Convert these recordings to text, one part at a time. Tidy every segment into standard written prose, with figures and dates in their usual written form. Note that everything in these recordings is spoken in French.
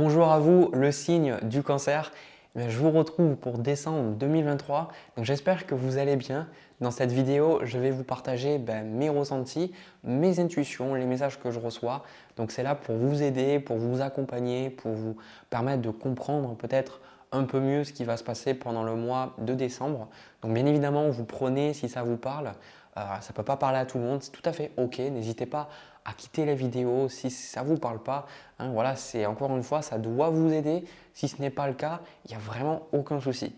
Bonjour à vous, le signe du cancer. Je vous retrouve pour décembre 2023. Donc j'espère que vous allez bien. Dans cette vidéo, je vais vous partager mes ressentis, mes intuitions, les messages que je reçois. Donc c'est là pour vous aider, pour vous accompagner, pour vous permettre de comprendre peut-être un peu mieux ce qui va se passer pendant le mois de décembre. Donc bien évidemment, vous prenez si ça vous parle. Ça ne peut pas parler à tout le monde, c'est tout à fait OK. N'hésitez pas à quitter la vidéo si ça ne vous parle pas. Voilà, c'est encore une fois, ça doit vous aider. Si ce n'est pas le cas, il n'y a vraiment aucun souci.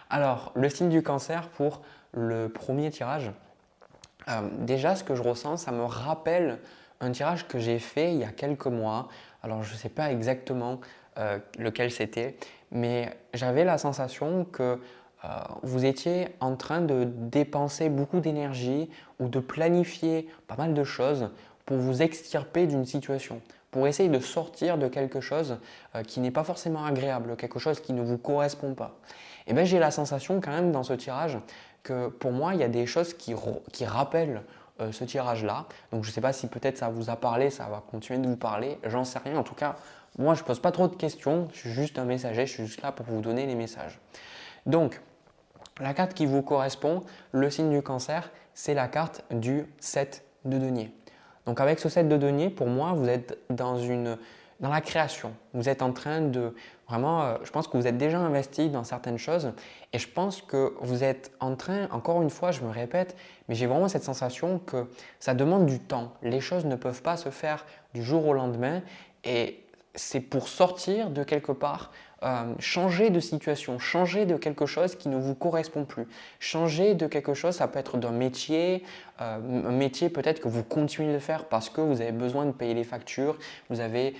Alors, le signe du cancer pour le premier tirage. Déjà, ce que je ressens, ça me rappelle un tirage que j'ai fait il y a quelques mois. Alors, je ne sais pas exactement lequel c'était, mais j'avais la sensation que vous étiez en train de dépenser beaucoup d'énergie ou de planifier pas mal de choses pour vous extirper d'une situation, pour essayer de sortir de quelque chose qui n'est pas forcément agréable, quelque chose qui ne vous correspond pas. Et bien, j'ai la sensation quand même dans ce tirage que pour moi, il y a des choses qui rappellent ce tirage-là. Donc, je ne sais pas si peut-être ça vous a parlé, ça va continuer de vous parler, j'en sais rien. En tout cas, moi, je ne pose pas trop de questions, je suis juste un messager, je suis juste là pour vous donner les messages. Donc, la carte qui vous correspond, le signe du cancer, c'est la carte du 7 de denier. Donc avec ce 7 de denier, pour moi, vous êtes dans la création. Vous êtes en train de vraiment, je pense que vous êtes déjà investi dans certaines choses et je pense que vous êtes en train, encore une fois, je me répète, mais j'ai vraiment cette sensation que ça demande du temps. Les choses ne peuvent pas se faire du jour au lendemain et c'est pour sortir de quelque part, changer de situation, changer de quelque chose qui ne vous correspond plus. Changer de quelque chose, ça peut être d'un métier, un métier peut-être que vous continuez de faire parce que vous avez besoin de payer les factures, vous avez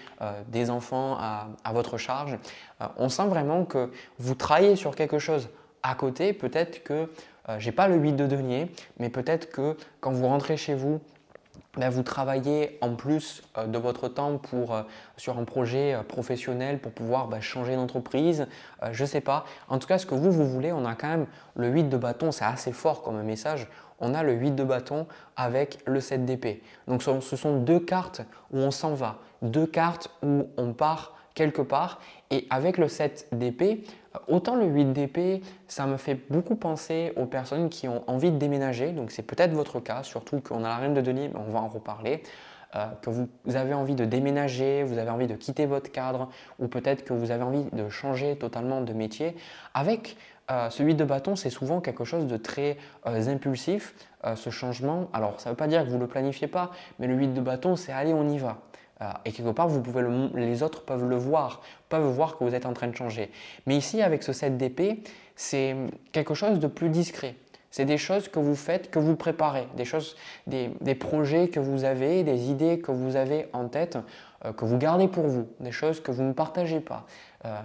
des enfants à votre charge. On sent vraiment que vous travaillez sur quelque chose à côté. Peut-être que, je n'ai pas le 8 de denier, mais peut-être que quand vous rentrez chez vous, vous travaillez en plus de votre temps sur un projet professionnel pour pouvoir changer d'entreprise, je ne sais pas. En tout cas, ce que vous voulez, on a quand même le 8 de bâton, c'est assez fort comme message. On a le 8 de bâton avec le 7 d'épée. Donc ce sont deux cartes où on s'en va, deux cartes où on part quelque part. Et avec le 7 d'épée, autant le 8 d'épée, ça me fait beaucoup penser aux personnes qui ont envie de déménager. Donc c'est peut-être votre cas, surtout qu'on a la reine de denier, mais on va en reparler. Que vous avez envie de déménager, vous avez envie de quitter votre cadre ou peut-être que vous avez envie de changer totalement de métier. Avec ce 8 de bâton, c'est souvent quelque chose de très impulsif, ce changement. Alors ça ne veut pas dire que vous ne le planifiez pas, mais le 8 de bâton, c'est allez, on y va. Et quelque part, les autres peuvent le voir, peuvent voir que vous êtes en train de changer. Mais ici, avec ce 7 d'épée, c'est quelque chose de plus discret. C'est des choses que vous faites, que vous préparez, des projets que vous avez, des idées que vous avez en tête, que vous gardez pour vous, des choses que vous ne partagez pas.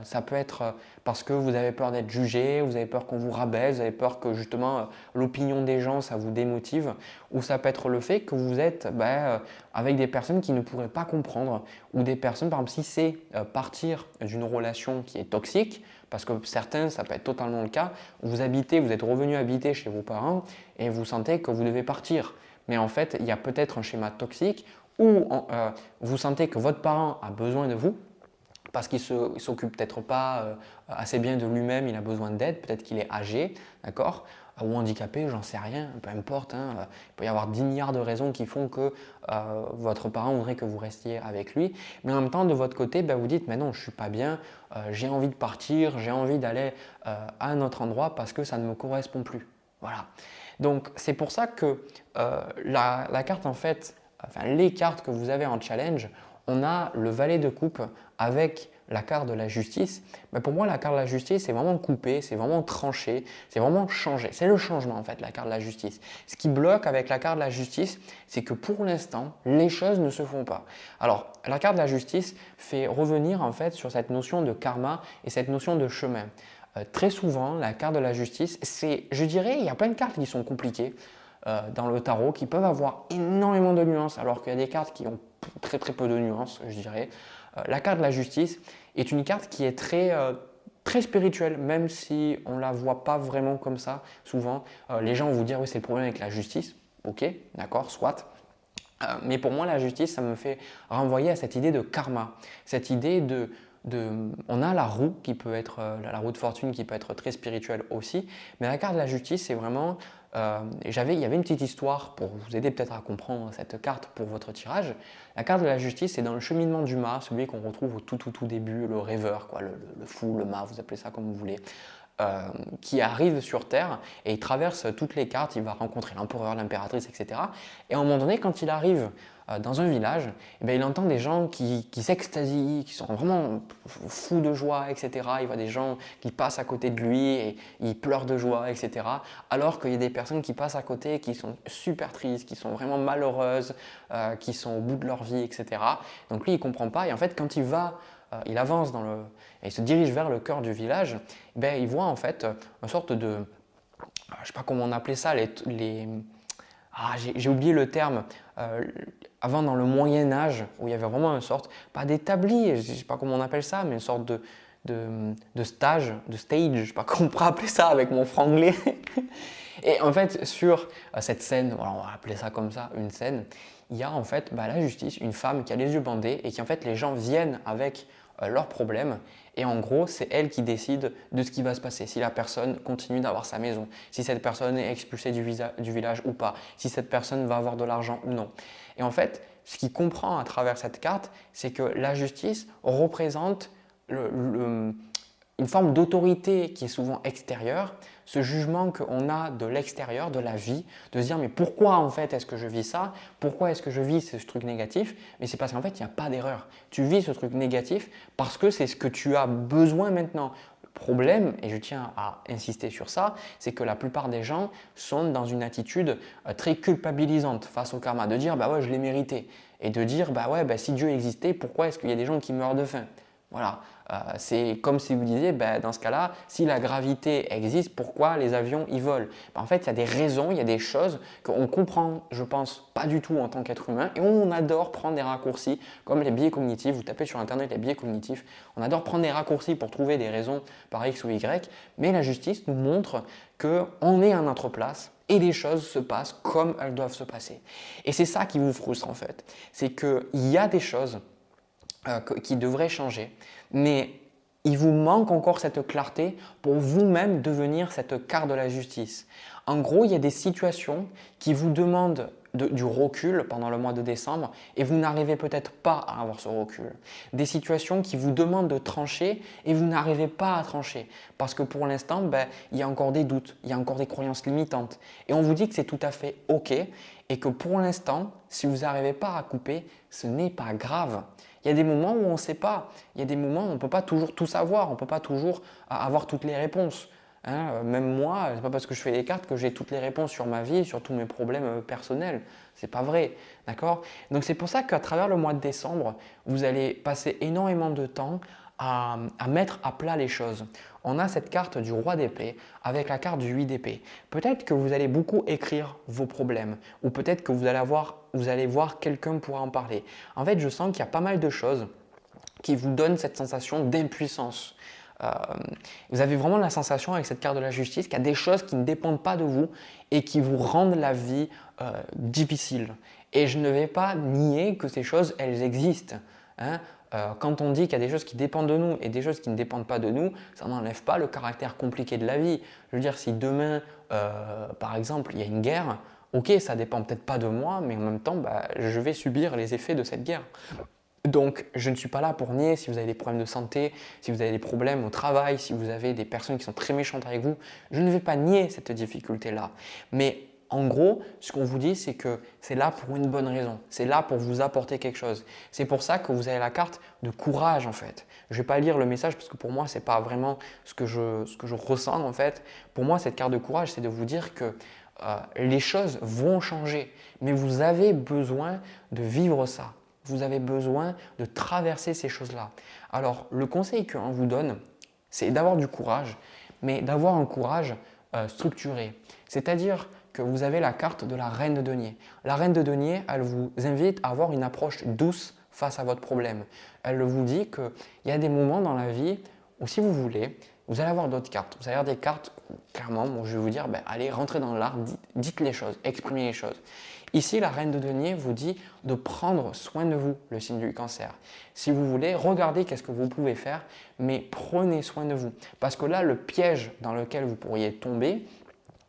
Ça peut être parce que vous avez peur d'être jugé, vous avez peur qu'on vous rabaisse, vous avez peur que justement l'opinion des gens, ça vous démotive, ou ça peut être le fait que vous êtes avec des personnes qui ne pourraient pas comprendre, ou des personnes, par exemple, si c'est partir d'une relation qui est toxique, parce que certains, ça peut être totalement le cas, vous êtes revenu habiter chez vos parents et vous sentez que vous devez partir. Mais en fait, il y a peut-être un schéma toxique où vous sentez que votre parent a besoin de vous parce qu'il ne s'occupe peut-être pas assez bien de lui-même, il a besoin d'aide, peut-être qu'il est âgé, d'accord, ou handicapé, j'en sais rien, peu importe. Il peut y avoir 10 milliards de raisons qui font que votre parent voudrait que vous restiez avec lui. Mais en même temps, de votre côté, vous dites, mais non, je ne suis pas bien, j'ai envie de partir, j'ai envie d'aller à un autre endroit parce que ça ne me correspond plus. Voilà. Donc, c'est pour ça que la carte, en fait, les cartes que vous avez en challenge, on a le valet de coupe avec la carte de la justice. Mais pour moi, la carte de la justice, c'est vraiment coupé, c'est vraiment tranché, c'est vraiment changé. C'est le changement en fait, la carte de la justice. Ce qui bloque avec la carte de la justice, c'est que pour l'instant, les choses ne se font pas. Alors, la carte de la justice fait revenir en fait sur cette notion de karma et cette notion de chemin. Très souvent, la carte de la justice, je dirais, il y a plein de cartes qui sont compliquées dans le tarot, qui peuvent avoir énormément de nuances, alors qu'il y a des cartes qui ont très très peu de nuances, je dirais. La carte de la justice est une carte qui est très spirituelle, même si on ne la voit pas vraiment comme ça. Souvent, les gens vont vous dire oui, c'est le problème avec la justice. Ok, d'accord, soit. Mais pour moi, la justice, ça me fait renvoyer à cette idée de karma, cette idée on a la roue qui peut être, la roue de fortune qui peut être très spirituelle aussi, mais la carte de la justice, c'est vraiment, il y avait une petite histoire pour vous aider peut-être à comprendre cette carte pour votre tirage. La carte de la justice, c'est dans le cheminement du mât, celui qu'on retrouve au tout début, le rêveur, quoi, le fou, le mât, vous appelez ça comme vous voulez. Qui arrive sur Terre et il traverse toutes les cartes, il va rencontrer l'empereur, l'impératrice, etc. Et à un moment donné, quand il arrive dans un village, eh bien, il entend des gens qui s'extasient, qui sont vraiment fous de joie, etc. Il voit des gens qui passent à côté de lui et ils pleurent de joie, etc. Alors qu'il y a des personnes qui passent à côté qui sont super tristes, qui sont vraiment malheureuses, qui sont au bout de leur vie, etc. Donc lui, il ne comprend pas et en fait, quand il avance et il se dirige vers le cœur du village, ben, il voit en fait une sorte de, je ne sais pas comment on appelait ça, j'ai oublié le terme, avant dans le Moyen Âge, où il y avait vraiment une sorte, pas d'établi, je ne sais pas comment on appelle ça, mais une sorte de stage, je ne sais pas comment on pourrait appeler ça avec mon franglais. Et en fait, sur cette scène, voilà, on va appeler ça comme ça, une scène, il y a en fait la justice, une femme qui a les yeux bandés et qui en fait les gens viennent avec leurs problèmes et en gros c'est elle qui décide de ce qui va se passer, si la personne continue d'avoir sa maison, si cette personne est expulsée du village ou pas, si cette personne va avoir de l'argent ou non. Et en fait, ce qu'il comprend à travers cette carte, c'est que la justice représente une forme d'autorité qui est souvent extérieure, ce jugement qu'on a de l'extérieur, de la vie, de se dire mais pourquoi en fait est-ce que je vis ça? Pourquoi est-ce que je vis ce truc négatif? Mais c'est parce qu'en fait il n'y a pas d'erreur. Tu vis ce truc négatif parce que c'est ce que tu as besoin maintenant. Le problème, et je tiens à insister sur ça, c'est que la plupart des gens sont dans une attitude très culpabilisante face au karma, de dire bah ouais je l'ai mérité et de dire bah ouais si Dieu existait, pourquoi est-ce qu'il y a des gens qui meurent de faim? Voilà, c'est comme si vous disiez, dans ce cas-là, si la gravité existe, pourquoi les avions y volent? En fait, il y a des raisons, il y a des choses qu'on comprend, je pense, pas du tout en tant qu'être humain et on adore prendre des raccourcis comme les biais cognitifs. Vous tapez sur Internet les biais cognitifs, on adore prendre des raccourcis pour trouver des raisons par X ou Y, mais la justice nous montre qu'on est à notre place et les choses se passent comme elles doivent se passer. Et c'est ça qui vous frustre en fait, c'est qu'il y a des choses qui devrait changer, mais il vous manque encore cette clarté pour vous-même devenir cette carte de la justice. En gros, il y a des situations qui vous demandent du recul pendant le mois de décembre et vous n'arrivez peut-être pas à avoir ce recul. Des situations qui vous demandent de trancher et vous n'arrivez pas à trancher parce que pour l'instant, il y a encore des doutes, il y a encore des croyances limitantes. Et on vous dit que c'est tout à fait OK et que pour l'instant, si vous n'arrivez pas à couper, ce n'est pas grave. Il y a des moments où on ne sait pas, il y a des moments où on ne peut pas toujours tout savoir, on ne peut pas toujours avoir toutes les réponses. Même moi, ce n'est pas parce que je fais des cartes que j'ai toutes les réponses sur ma vie, sur tous mes problèmes personnels. Ce n'est pas vrai, d'accord? Donc c'est pour ça qu'à travers le mois de décembre, vous allez passer énormément de temps à mettre à plat les choses. On a cette carte du roi d'épée avec la carte du 8 d'épée. Peut-être que vous allez beaucoup écrire vos problèmes ou peut-être que vous allez voir quelqu'un pour en parler. En fait, je sens qu'il y a pas mal de choses qui vous donnent cette sensation d'impuissance. Vous avez vraiment la sensation avec cette carte de la justice qu'il y a des choses qui ne dépendent pas de vous et qui vous rendent la vie difficile. Et je ne vais pas nier que ces choses, elles existent. Quand on dit qu'il y a des choses qui dépendent de nous et des choses qui ne dépendent pas de nous, ça n'enlève pas le caractère compliqué de la vie. Je veux dire, si demain, par exemple, il y a une guerre, ok, ça ne dépend peut-être pas de moi, mais en même temps, je vais subir les effets de cette guerre. Donc, je ne suis pas là pour nier si vous avez des problèmes de santé, si vous avez des problèmes au travail, si vous avez des personnes qui sont très méchantes avec vous. Je ne vais pas nier cette difficulté-là. Mais en gros, ce qu'on vous dit, c'est que c'est là pour une bonne raison. C'est là pour vous apporter quelque chose. C'est pour ça que vous avez la carte de courage en fait. Je ne vais pas lire le message parce que pour moi, ce n'est pas vraiment ce que je ressens en fait. Pour moi, cette carte de courage, c'est de vous dire que les choses vont changer. Mais vous avez besoin de vivre ça. Vous avez besoin de traverser ces choses-là. Alors, le conseil qu'on vous donne, c'est d'avoir du courage, mais d'avoir un courage structuré. C'est-à-dire que vous avez la carte de la reine de denier. La reine de denier, elle vous invite à avoir une approche douce face à votre problème. Elle vous dit qu'il y a des moments dans la vie où si vous voulez, vous allez avoir d'autres cartes. Vous allez avoir des cartes, clairement, je vais vous dire, allez, rentrez dans l'art, dites les choses, exprimez les choses. Ici, la reine de denier vous dit de prendre soin de vous, le signe du cancer. Si vous voulez, regardez qu'est-ce que vous pouvez faire, mais prenez soin de vous. Parce que là, le piège dans lequel vous pourriez tomber,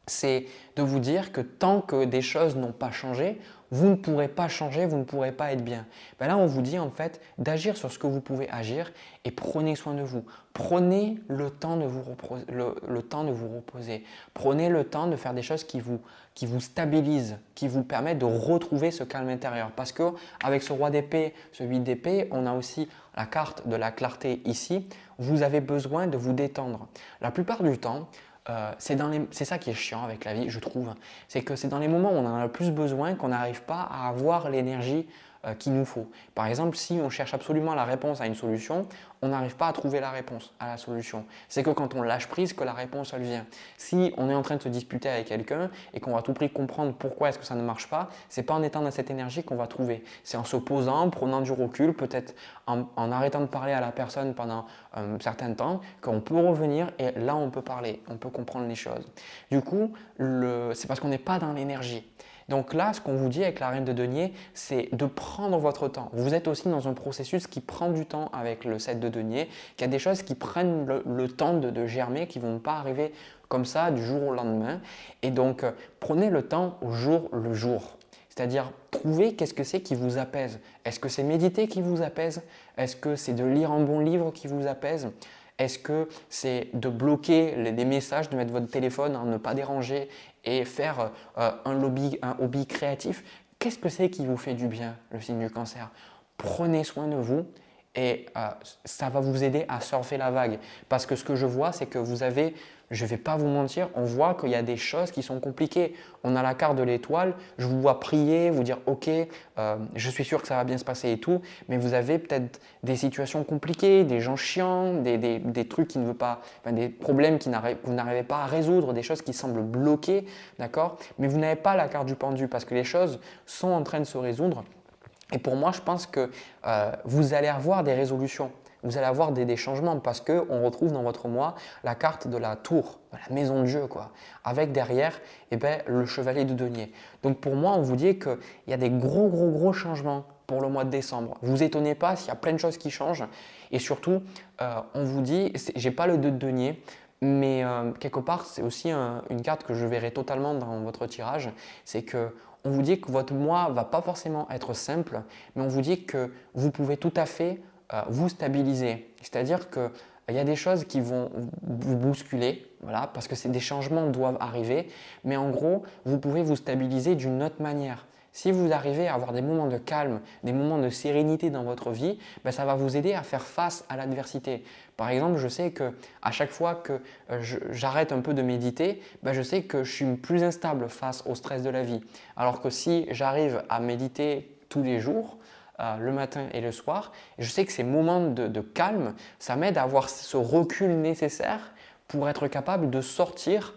c'est de vous dire que tant que des choses n'ont pas changé, vous ne pourrez pas changer, vous ne pourrez pas être bien. Ben là, on vous dit en fait d'agir sur ce que vous pouvez agir et prenez soin de vous. Prenez le temps de vous reposer. Prenez le temps de faire des choses qui vous stabilisent, qui vous permettent de retrouver ce calme intérieur. Parce qu'avec ce roi d'épée, ce 8 d'épée, on a aussi la carte de la clarté ici. Vous avez besoin de vous détendre. La plupart du temps, c'est ça qui est chiant avec la vie, je trouve. C'est que c'est dans les moments où on en a le plus besoin qu'on n'arrive pas à avoir l'énergie qu'il nous faut. Par exemple, si on cherche absolument la réponse à une solution, on n'arrive pas à trouver la réponse à la solution. C'est que quand on lâche prise que la réponse elle vient. Si on est en train de se disputer avec quelqu'un et qu'on va à tout prix comprendre pourquoi est-ce que ça ne marche pas, c'est pas en étant dans cette énergie qu'on va trouver. C'est en se posant, en prenant du recul, peut-être en arrêtant de parler à la personne pendant un certain temps, qu'on peut revenir et là on peut parler, on peut comprendre les choses. Du coup, c'est parce qu'on n'est pas dans l'énergie. Donc là, ce qu'on vous dit avec la reine de denier, c'est de prendre votre temps. Vous êtes aussi dans un processus qui prend du temps avec le 7 de denier, qu'il y a des choses qui prennent le temps de germer, qui ne vont pas arriver comme ça du jour au lendemain. Et donc, prenez le temps au jour le jour. C'est-à-dire, trouvez qu'est-ce que c'est qui vous apaise. Est-ce que c'est méditer qui vous apaise? Est-ce que c'est de lire un bon livre qui vous apaise? Est-ce que c'est de bloquer les messages, de mettre votre téléphone en ne pas déranger et faire un hobby créatif? Qu'est-ce que c'est qui vous fait du bien, le signe du cancer? Prenez soin de vous et ça va vous aider à surfer la vague. Parce que ce que je vois, c'est que vous avez, je ne vais pas vous mentir, on voit qu'il y a des choses qui sont compliquées. On a la carte de l'étoile, je vous vois prier, vous dire « Ok, je suis sûr que ça va bien se passer et tout », mais vous avez peut-être des situations compliquées, des gens chiants, des trucs qui ne veulent pas, enfin, des problèmes que vous n'arrivez pas à résoudre, des choses qui semblent bloquées, d'accord? Mais vous n'avez pas la carte du pendu parce que les choses sont en train de se résoudre. Et pour moi, je pense que vous allez avoir des résolutions, vous allez avoir des changements parce qu'on retrouve dans votre moi la carte de la tour, de la maison de Dieu, quoi, avec derrière le chevalier de denier. Donc pour moi, on vous dit qu'il y a des gros changements pour le mois de décembre. Ne vous étonnez pas s'il y a plein de choses qui changent. Et surtout, on vous dit, je n'ai pas le 2 de denier, mais quelque part, c'est aussi une carte que je verrai totalement dans votre tirage. C'est que on vous dit que votre mois ne va pas forcément être simple, mais on vous dit que vous pouvez tout à fait vous stabiliser. C'est-à-dire qu'il y a des choses qui vont vous bousculer, voilà, parce que des changements doivent arriver, mais en gros, vous pouvez vous stabiliser d'une autre manière. Si vous arrivez à avoir des moments de calme, des moments de sérénité dans votre vie, ça va vous aider à faire face à l'adversité. Par exemple, je sais qu'à chaque fois que j'arrête un peu de méditer, je sais que je suis plus instable face au stress de la vie. Alors que si j'arrive à méditer tous les jours, le matin et le soir, je sais que ces moments de calme, ça m'aide à avoir ce recul nécessaire pour être capable de sortir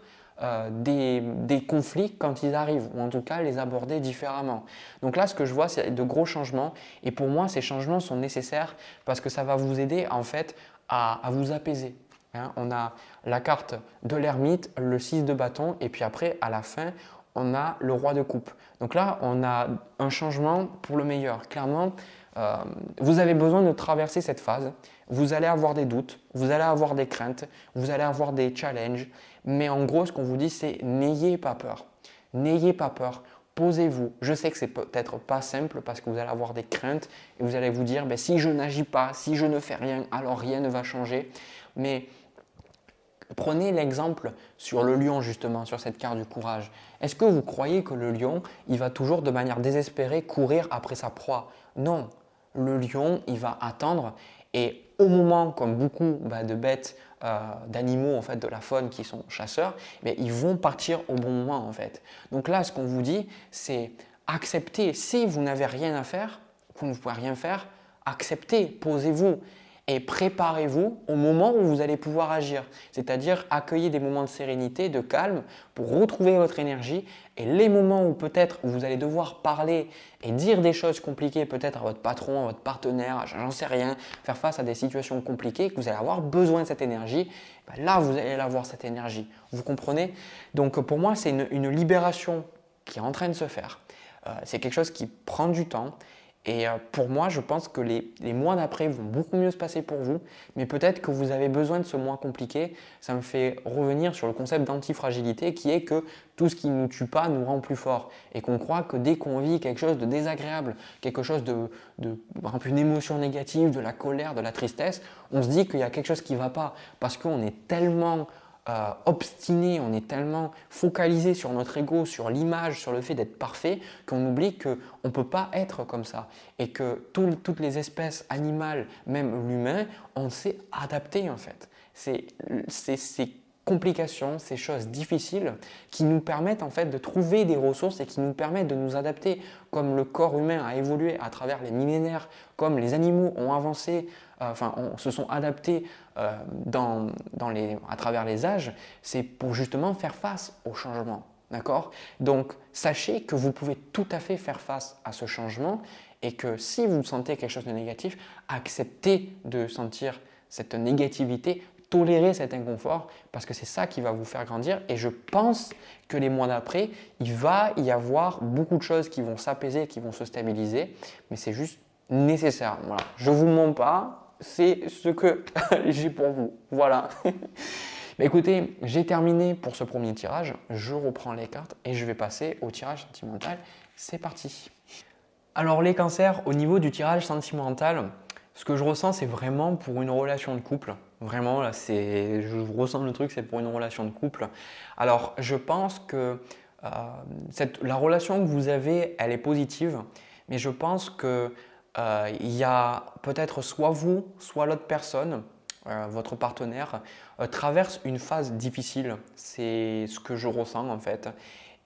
des conflits quand ils arrivent, ou en tout cas les aborder différemment. Donc là, ce que je vois, c'est de gros changements et pour moi, ces changements sont nécessaires parce que ça va vous aider en fait à vous apaiser. Hein. On a la carte de l'ermite, le 6 de bâton et puis après, à la fin, on a le roi de coupe. Donc là, on a un changement pour le meilleur. Clairement, vous avez besoin de traverser cette phase. Vous allez avoir des doutes, vous allez avoir des craintes, vous allez avoir des challenges. Mais en gros, ce qu'on vous dit, c'est n'ayez pas peur. N'ayez pas peur. Posez-vous. Je sais que c'est peut-être pas simple parce que vous allez avoir des craintes et vous allez vous dire si je n'agis pas, si je ne fais rien, alors rien ne va changer. Mais prenez l'exemple sur le lion justement, sur cette carte du courage. Est-ce que vous croyez que le lion, il va toujours de manière désespérée courir après sa proie? Non, le lion, il va attendre et au moment, comme beaucoup de bêtes, d'animaux en fait, de la faune qui sont chasseurs, ils vont partir au bon moment en fait. Donc là, ce qu'on vous dit, c'est accepter. Si vous n'avez rien à faire, vous ne pouvez rien faire, acceptez, posez-vous. Et préparez-vous au moment où vous allez pouvoir agir. C'est-à-dire accueillez des moments de sérénité, de calme pour retrouver votre énergie. Et les moments où peut-être vous allez devoir parler et dire des choses compliquées peut-être à votre patron, à votre partenaire, j'en sais rien, faire face à des situations compliquées, que vous allez avoir besoin de cette énergie, là vous allez avoir cette énergie. Vous comprenez? Donc pour moi c'est une libération qui est en train de se faire. C'est quelque chose qui prend du temps. Et pour moi, je pense que les mois d'après vont beaucoup mieux se passer pour vous, mais peut-être que vous avez besoin de ce mois compliqué. Ça me fait revenir sur le concept d'antifragilité qui est que tout ce qui ne nous tue pas nous rend plus forts et qu'on croit que dès qu'on vit quelque chose de désagréable, quelque chose par exemple une émotion négative, de la colère, de la tristesse, on se dit qu'il y a quelque chose qui ne va pas parce qu'on est tellement obstiné, on est tellement focalisé sur notre ego, sur l'image, sur le fait d'être parfait, qu'on oublie qu'on ne peut pas être comme ça et que toutes les espèces animales, même l'humain, on s'est adapté en fait. C'est ces complications, ces choses difficiles qui nous permettent en fait de trouver des ressources et qui nous permettent de nous adapter comme le corps humain a évolué à travers les millénaires, comme les animaux ont avancé, se sont adaptés à travers les âges, c'est pour justement faire face au changement. D'accord? Donc, sachez que vous pouvez tout à fait faire face à ce changement et que si vous sentez quelque chose de négatif, acceptez de sentir cette négativité, tolérez cet inconfort parce que c'est ça qui va vous faire grandir. Et je pense que les mois d'après, il va y avoir beaucoup de choses qui vont s'apaiser, qui vont se stabiliser, mais c'est juste nécessaire. Voilà. Je ne vous mens pas, c'est ce que j'ai pour vous. Voilà. Mais écoutez, j'ai terminé pour ce premier tirage. Je reprends les cartes et je vais passer au tirage sentimental. C'est parti. Alors les cancers, au niveau du tirage sentimental, ce que je ressens, c'est vraiment pour une relation de couple. Vraiment, là, je ressens le truc, c'est pour une relation de couple. Alors, je pense que la relation que vous avez, elle est positive, mais je pense que il y a peut-être soit vous, soit l'autre personne, votre partenaire, traverse une phase difficile. C'est ce que je ressens en fait.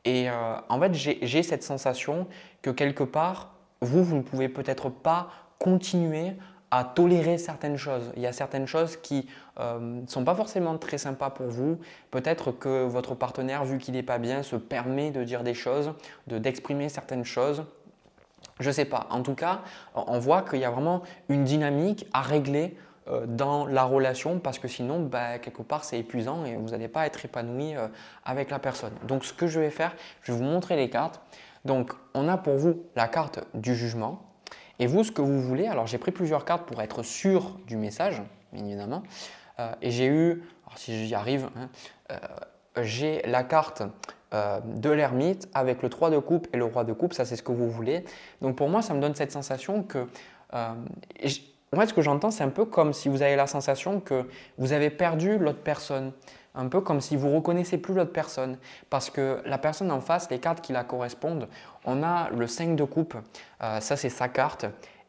Et en fait, j'ai cette sensation que quelque part, vous ne pouvez peut-être pas continuer à tolérer certaines choses. Il y a certaines choses qui ne sont pas forcément très sympas pour vous. Peut-être que votre partenaire, vu qu'il n'est pas bien, se permet de dire des choses, d'exprimer certaines choses. Je ne sais pas. En tout cas, on voit qu'il y a vraiment une dynamique à régler dans la relation parce que sinon, quelque part, c'est épuisant et vous n'allez pas être épanoui avec la personne. Donc, ce que je vais faire, je vais vous montrer les cartes. Donc, on a pour vous la carte du jugement. Et vous, ce que vous voulez, alors j'ai pris plusieurs cartes pour être sûr du message, bien évidemment. Et j'ai eu, alors si j'y arrive, j'ai la carte de l'ermite avec le 3 de coupe et le roi de coupe, ça c'est ce que vous voulez. Donc pour moi, ça me donne cette sensation que, en fait, ce que j'entends, c'est un peu comme si vous avez la sensation que vous avez perdu l'autre personne. Un peu comme si vous ne reconnaissez plus l'autre personne. Parce que la personne en face, les cartes qui la correspondent, on a le 5 de coupe, ça c'est sa carte.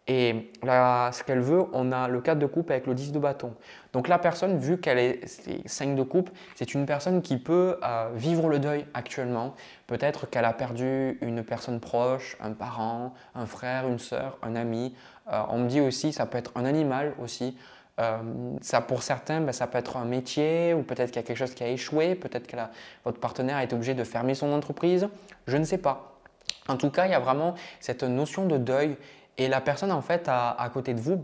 Et là, ce qu'elle veut, on a le 4 de coupe avec le 10 de bâton. Donc la personne, vu qu'elle est 5 de coupe, c'est une personne qui peut vivre le deuil actuellement. Peut-être qu'elle a perdu une personne proche, un parent, un frère, une sœur, un ami. On me dit aussi, ça peut être un animal aussi. Ça, pour certains, ça peut être un métier ou peut-être qu'il y a quelque chose qui a échoué, peut-être que votre partenaire est obligé de fermer son entreprise, je ne sais pas. En tout cas, il y a vraiment cette notion de deuil et la personne en fait à côté de vous,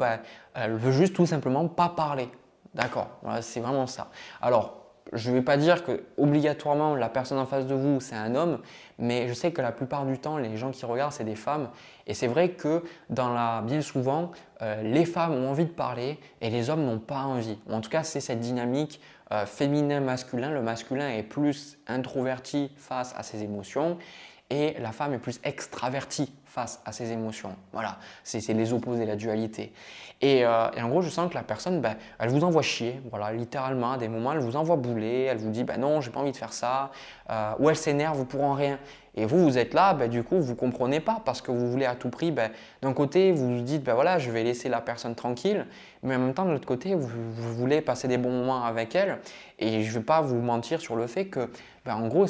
elle veut juste tout simplement pas parler. D'accord, voilà, c'est vraiment ça. Alors, je ne vais pas dire que obligatoirement la personne en face de vous c'est un homme, mais je sais que la plupart du temps les gens qui regardent c'est des femmes et c'est vrai que bien souvent les femmes ont envie de parler et les hommes n'ont pas envie. Ou en tout cas c'est cette dynamique féminin-masculin. Le masculin est plus introverti face à ses émotions et la femme est plus extravertie face à ses émotions. Voilà, c'est les opposés, la dualité. Et en gros, je sens que la personne, elle vous envoie chier, voilà, littéralement, à des moments, elle vous envoie bouler, elle vous dit non, j'ai pas envie de faire ça, ou elle s'énerve pour en rien. Et vous êtes là, du coup, vous ne comprenez pas parce que vous voulez à tout prix, d'un côté, vous vous dites, voilà, je vais laisser la personne tranquille, mais en même temps, de l'autre côté, vous voulez passer des bons moments avec elle. Et je ne vais pas vous mentir sur le fait que, en gros,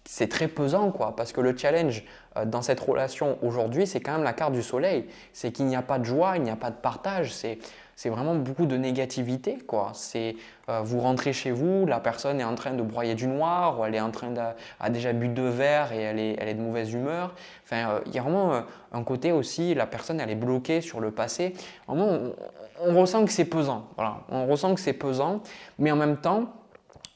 c'est très pesant, quoi, parce que le challenge dans cette relation aujourd'hui, c'est quand même la carte du soleil. C'est qu'il n'y a pas de joie, il n'y a pas de partage. C'est vraiment beaucoup de négativité, quoi. Vous rentrez chez vous, la personne est en train de broyer du noir, ou elle est a déjà bu 2 verres et elle est de mauvaise humeur. Enfin, il y a vraiment un côté aussi, la personne elle est bloquée sur le passé. Vraiment, on ressent que c'est pesant. Voilà. On ressent que c'est pesant, mais en même temps,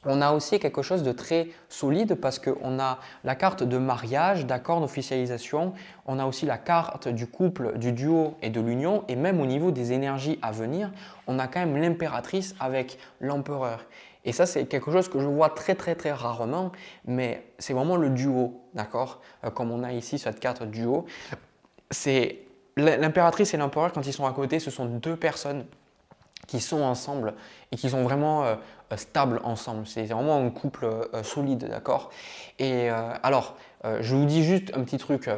On a aussi quelque chose de très solide parce qu'on a la carte de mariage, d'accord, d'officialisation. On a aussi la carte du couple, du duo et de l'union. Et même au niveau des énergies à venir, on a quand même l'impératrice avec l'empereur. Et ça, c'est quelque chose que je vois très, très, très rarement, mais c'est vraiment le duo, d'accord. Comme on a ici cette carte duo. C'est l'impératrice et l'empereur, quand ils sont à côté, ce sont deux personnes qui sont ensemble et qui sont vraiment stables ensemble. C'est vraiment un couple solide, d'accord. Et je vous dis juste un petit truc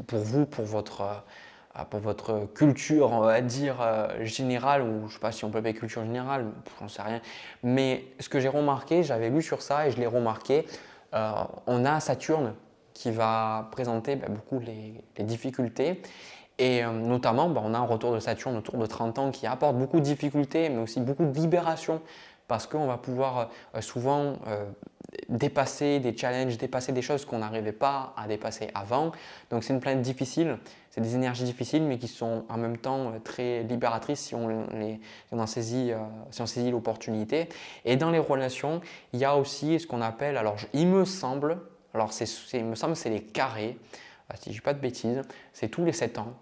pour vous, pour votre culture, on va dire générale, ou je ne sais pas si on peut appeler culture générale, j'en sais rien. Mais ce que j'ai remarqué, j'avais lu sur ça et je l'ai remarqué, on a Saturne qui va présenter beaucoup les difficultés. Et notamment, on a un retour de Saturne autour de 30 ans qui apporte beaucoup de difficultés, mais aussi beaucoup de libération, parce qu'on va pouvoir souvent dépasser des challenges, dépasser des choses qu'on n'arrivait pas à dépasser avant. Donc c'est une planète difficile, c'est des énergies difficiles, mais qui sont en même temps très libératrices si on en saisit, l'opportunité. Et dans les relations, il y a aussi ce qu'on appelle, il me semble, c'est les carrés, si je ne dis pas de bêtises, c'est tous les 7 ans.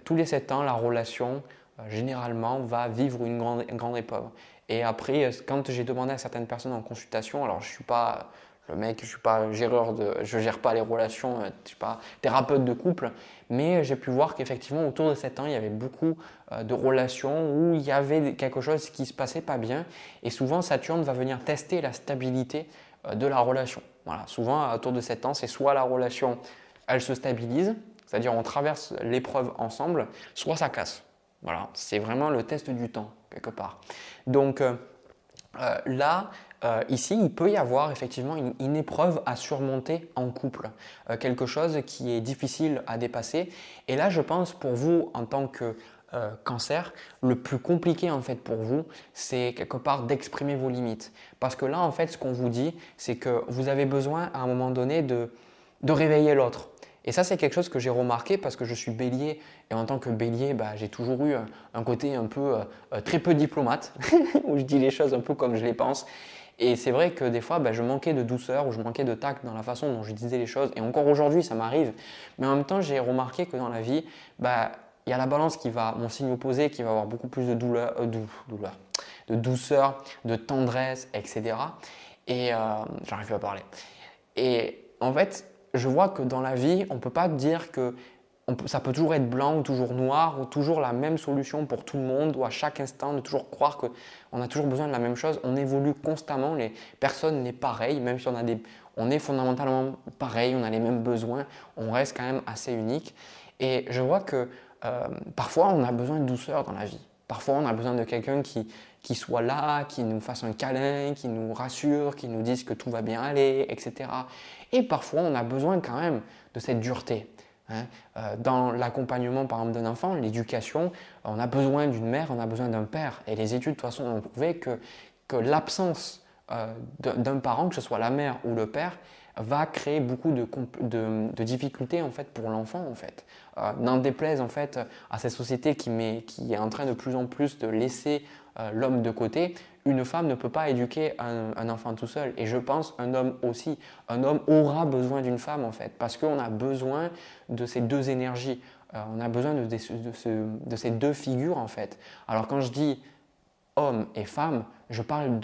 Tous les 7 ans, la relation, généralement, va vivre une grande épreuve. Et après, quand j'ai demandé à certaines personnes en consultation, alors je ne suis pas le mec, je ne suis pas géreur je ne gère pas les relations, je ne suis pas thérapeute de couple, mais j'ai pu voir qu'effectivement, autour de 7 ans, il y avait beaucoup de relations où il y avait quelque chose qui ne se passait pas bien. Et souvent, Saturne va venir tester la stabilité de la relation. Voilà, souvent, autour de 7 ans, c'est soit la relation elle se stabilise, c'est-à-dire on traverse l'épreuve ensemble, soit ça casse. Voilà, c'est vraiment le test du temps, quelque part. Donc ici, il peut y avoir effectivement une épreuve à surmonter en couple, quelque chose qui est difficile à dépasser. Et là, je pense pour vous, en tant que cancer, le plus compliqué en fait pour vous, c'est quelque part d'exprimer vos limites. Parce que là, en fait, ce qu'on vous dit, c'est que vous avez besoin à un moment donné de réveiller l'autre. Et ça, c'est quelque chose que j'ai remarqué parce que je suis bélier et en tant que bélier, j'ai toujours eu un côté un peu très peu diplomate où je dis les choses un peu comme je les pense. Et c'est vrai que des fois, je manquais de douceur ou je manquais de tact dans la façon dont je disais les choses. Et encore aujourd'hui, ça m'arrive. Mais en même temps, j'ai remarqué que dans la vie, il y a la balance mon signe opposé qui va avoir beaucoup plus de de douceur, de tendresse, etc. Et j'arrive pas à parler. Et en fait, je vois que dans la vie, on ne peut pas dire que ça peut toujours être blanc ou toujours noir ou toujours la même solution pour tout le monde ou à chaque instant de toujours croire qu'on a toujours besoin de la même chose. On évolue constamment, personne n'est pareil, même si on est fondamentalement pareil, on a les mêmes besoins, on reste quand même assez unique. Et je vois que parfois on a besoin de douceur dans la vie. Parfois on a besoin de quelqu'un qui soit là, qui nous fasse un câlin, qui nous rassure, qui nous dise que tout va bien aller, etc. Et parfois, on a besoin quand même de cette dureté. Dans l'accompagnement, par exemple, d'un enfant, l'éducation, on a besoin d'une mère, on a besoin d'un père. Et les études, de toute façon, ont prouvé que l'absence d'un parent, que ce soit la mère ou le père, va créer beaucoup de difficultés en fait, pour l'enfant. En fait. N'en déplaise en fait, à cette société qui est en train de plus en plus de laisser l'homme de côté, une femme ne peut pas éduquer un enfant tout seul. Et je pense un homme aussi. Un homme aura besoin d'une femme en fait, parce qu'on a besoin de ces deux énergies. On a besoin de ces deux figures en fait. Alors quand je dis homme et femme, je parle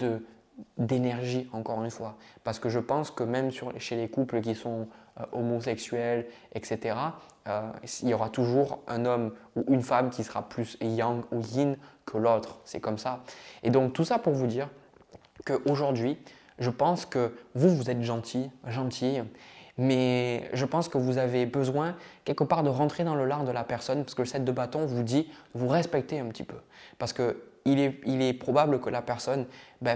d'énergie encore une fois. Parce que je pense que même chez les couples qui sont homosexuels, etc., il y aura toujours un homme ou une femme qui sera plus yang ou yin que l'autre. C'est comme ça. Et donc tout ça pour vous dire qu'aujourd'hui, je pense que vous êtes gentille, mais je pense que vous avez besoin quelque part de rentrer dans le lard de la personne parce que le 7 de bâton vous dit de vous respecter un petit peu. Parce qu'il est probable que la personne,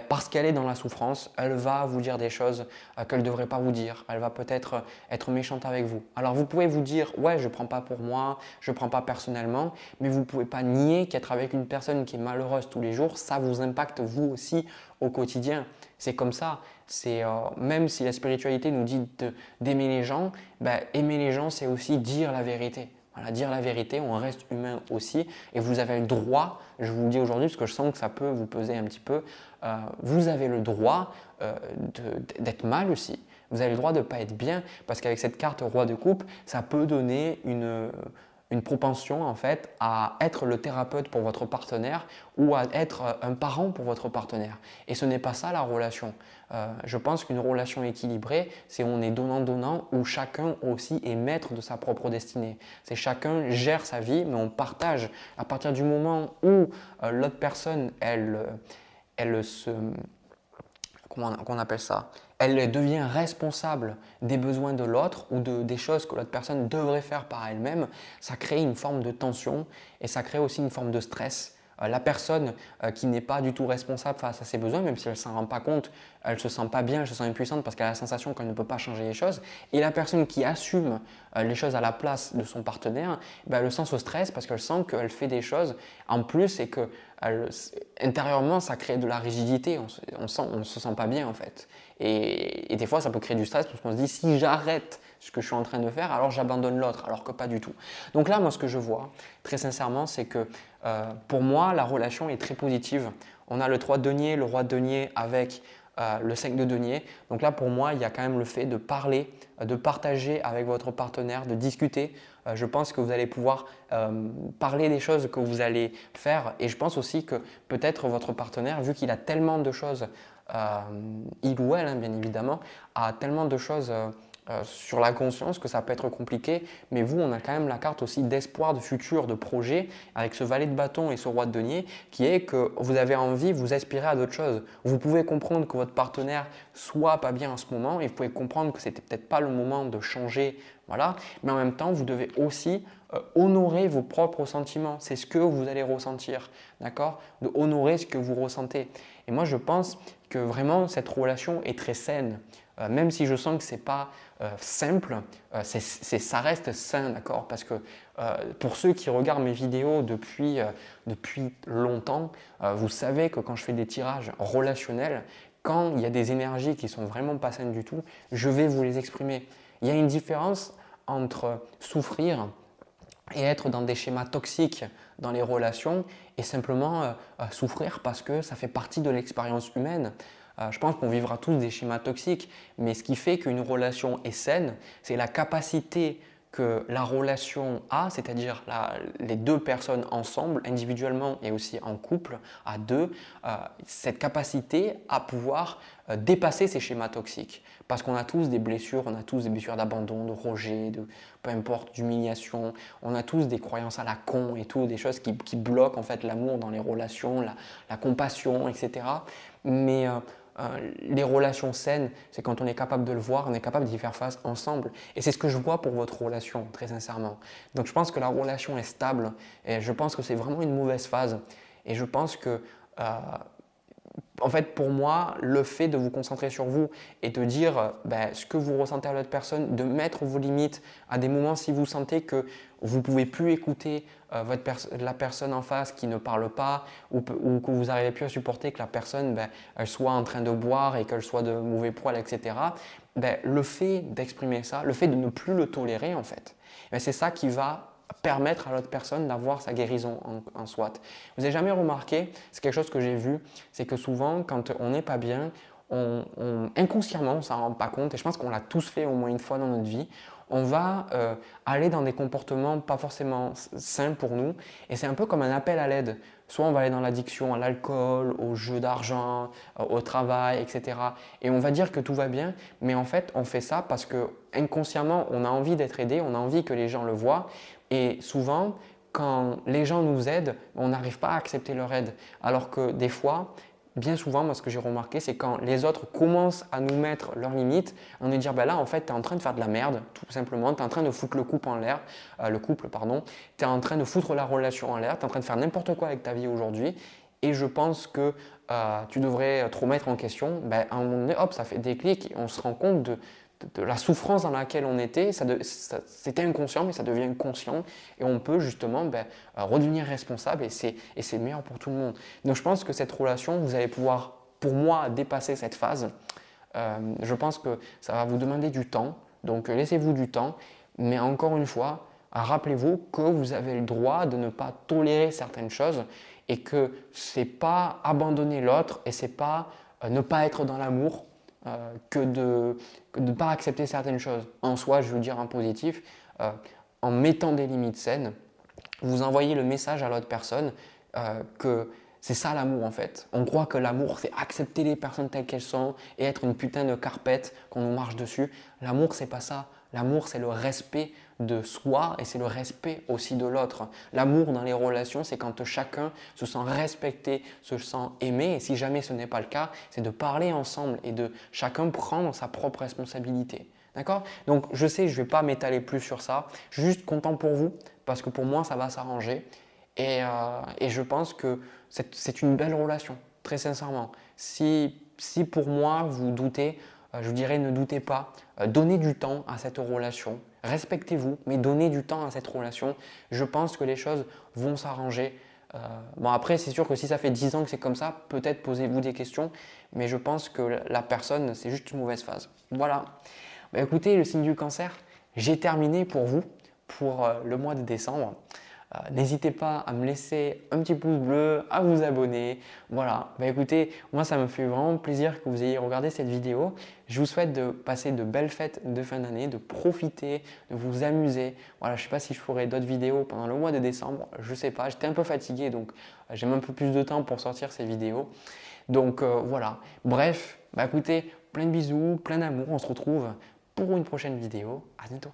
parce qu'elle est dans la souffrance, elle va vous dire des choses qu'elle ne devrait pas vous dire. Elle va peut-être être méchante avec vous. Alors vous pouvez vous dire « ouais, je ne prends pas pour moi, je ne prends pas personnellement », mais vous ne pouvez pas nier qu'être avec une personne qui est malheureuse tous les jours, ça vous impacte vous aussi au quotidien. C'est comme ça. Même si la spiritualité nous dit d'aimer les gens, aimer les gens, c'est aussi dire la vérité. Voilà, dire la vérité, on reste humain aussi et vous avez le droit, je vous le dis aujourd'hui parce que je sens que ça peut vous peser un petit peu, vous avez le droit d'être mal aussi. Vous avez le droit de ne pas être bien parce qu'avec cette carte roi de coupe, ça peut donner une propension en fait à être le thérapeute pour votre partenaire ou à être un parent pour votre partenaire. Et ce n'est pas ça la relation. Je pense qu'une relation équilibrée, c'est on est donnant-donnant où chacun aussi est maître de sa propre destinée. C'est chacun gère sa vie, mais on partage. À partir du moment où l'autre personne, elle se… Comment on appelle ça? Elle devient responsable des besoins de l'autre ou des choses que l'autre personne devrait faire par elle-même, ça crée une forme de tension et ça crée aussi une forme de stress. La personne qui n'est pas du tout responsable face à ses besoins, même si elle ne s'en rend pas compte, elle ne se sent pas bien, elle se sent impuissante parce qu'elle a la sensation qu'elle ne peut pas changer les choses. Et la personne qui assume les choses à la place de son partenaire, ben, elle sent ce stress parce qu'elle sent qu'elle fait des choses en plus et que intérieurement, ça crée de la rigidité. On ne se sent pas bien en fait. Et des fois, ça peut créer du stress parce qu'on se dit si j'arrête ce que je suis en train de faire, alors j'abandonne l'autre, alors que pas du tout. Donc là, moi, ce que je vois, très sincèrement, c'est que pour moi, la relation est très positive. On a le 3 de denier, le roi de denier avec le 5 de denier. Donc là, pour moi, il y a quand même le fait de parler, de partager avec votre partenaire, de discuter. Je pense que vous allez pouvoir parler des choses que vous allez faire. Et je pense aussi que peut-être votre partenaire, vu qu'il a tellement de choses, il ou elle, hein, bien évidemment, a tellement de choses sur la conscience que ça peut être compliqué, mais vous, on a quand même la carte aussi d'espoir, de futur, de projet, avec ce valet de bâton et ce roi de denier, qui est que vous avez envie, vous aspirez à d'autres choses. Vous pouvez comprendre que votre partenaire soit pas bien en ce moment, et vous pouvez comprendre que c'était peut-être pas le moment de changer, voilà, mais en même temps, vous devez aussi honorer vos propres sentiments. C'est ce que vous allez ressentir, d'accord? De honorer ce que vous ressentez. Et moi, je pense que vraiment, cette relation est très saine. Même si je sens que ce n'est pas simple, ça reste sain, d'accord? Parce que pour ceux qui regardent mes vidéos depuis longtemps, vous savez que quand je fais des tirages relationnels, quand il y a des énergies qui sont vraiment pas saines du tout, je vais vous les exprimer. Il y a une différence entre souffrir et être dans des schémas toxiques dans les relations et simplement souffrir parce que ça fait partie de l'expérience humaine. Je pense qu'on vivra tous des schémas toxiques, mais ce qui fait qu'une relation est saine, c'est la capacité que la relation a, c'est-à-dire les deux personnes ensemble, individuellement et aussi en couple, à deux, cette capacité à pouvoir dépasser ces schémas toxiques. Parce qu'on a tous des blessures, on a tous des blessures d'abandon, de rejet, peu importe, d'humiliation, on a tous des croyances à la con et tout, des choses qui bloquent en fait l'amour dans les relations, la compassion, etc. Mais les relations saines, c'est quand on est capable de le voir, on est capable d'y faire face ensemble. Et c'est ce que je vois pour votre relation, très sincèrement. Donc je pense que la relation est stable et je pense que c'est vraiment une mauvaise phase. Et je pense que, en fait, pour moi, le fait de vous concentrer sur vous et de dire ce que vous ressentez à l'autre personne, de mettre vos limites à des moments si vous sentez que vous ne pouvez plus écouter la personne en face qui ne parle pas ou que vous n'arrivez plus à supporter que la personne elle soit en train de boire et qu'elle soit de mauvais poil, etc. Le fait d'exprimer ça, le fait de ne plus le tolérer en fait, c'est ça qui va permettre à l'autre personne d'avoir sa guérison en soi. Vous n'avez jamais remarqué, c'est quelque chose que j'ai vu, c'est que souvent quand on n'est pas bien, inconsciemment on ne s'en rend pas compte et je pense qu'on l'a tous fait au moins une fois dans notre vie, on va aller dans des comportements pas forcément sains pour nous et c'est un peu comme un appel à l'aide. Soit on va aller dans l'addiction à l'alcool, au jeu d'argent, au travail, etc. Et on va dire que tout va bien, mais en fait on fait ça parce que inconsciemment on a envie d'être aidé, on a envie que les gens le voient et souvent quand les gens nous aident, on n'arrive pas à accepter leur aide. Alors que des fois, bien souvent, moi ce que j'ai remarqué, c'est quand les autres commencent à nous mettre leurs limites, on est dire là en fait tu es en train de faire de la merde, tout simplement, tu es en train de foutre le couple en l'air, tu es en train de foutre la relation en l'air, tu es en train de faire n'importe quoi avec ta vie aujourd'hui et je pense que tu devrais te remettre en question. À un moment donné, hop, ça fait déclic et on se rend compte de la souffrance dans laquelle on était, c'était inconscient mais ça devient conscient et on peut justement redevenir responsable et c'est meilleur pour tout le monde. Donc je pense que cette relation, vous allez pouvoir, pour moi, dépasser cette phase. Je pense que ça va vous demander du temps, donc laissez-vous du temps, mais encore une fois, rappelez-vous que vous avez le droit de ne pas tolérer certaines choses et que ce n'est pas abandonner l'autre et c'est pas ne pas être dans l'amour que de ne pas accepter certaines choses. En soi, je veux dire en positif, en mettant des limites saines, vous envoyez le message à l'autre personne que c'est ça l'amour en fait. On croit que l'amour c'est accepter les personnes telles qu'elles sont et être une putain de carpette qu'on nous marche dessus. L'amour c'est pas ça. L'amour c'est le respect de soi et c'est le respect aussi de l'autre. L'amour dans les relations c'est quand chacun se sent respecté, se sent aimé et si jamais ce n'est pas le cas, c'est de parler ensemble et de chacun prendre sa propre responsabilité. D'accord? Donc je sais, je ne vais pas m'étaler plus sur ça. Je suis juste content pour vous parce que pour moi ça va s'arranger. Et je pense que c'est une belle relation, très sincèrement. Si pour moi vous doutez, je vous dirais ne doutez pas, donnez du temps à cette relation, respectez-vous, mais donnez du temps à cette relation. Je pense que les choses vont s'arranger. Bon après c'est sûr que si ça fait 10 ans que c'est comme ça, peut-être posez-vous des questions, mais je pense que la personne c'est juste une mauvaise phase. Voilà. Bah, écoutez, le signe du cancer, j'ai terminé pour vous, pour le mois de décembre. N'hésitez pas à me laisser un petit pouce bleu, à vous abonner. Voilà, bah écoutez, moi ça me fait vraiment plaisir que vous ayez regardé cette vidéo. Je vous souhaite de passer de belles fêtes de fin d'année, de profiter, de vous amuser. Voilà, je ne sais pas si je ferai d'autres vidéos pendant le mois de décembre, je ne sais pas. J'étais un peu fatigué donc j'ai un peu plus de temps pour sortir ces vidéos. Donc voilà, bref, bah écoutez, plein de bisous, plein d'amour. On se retrouve pour une prochaine vidéo. À bientôt.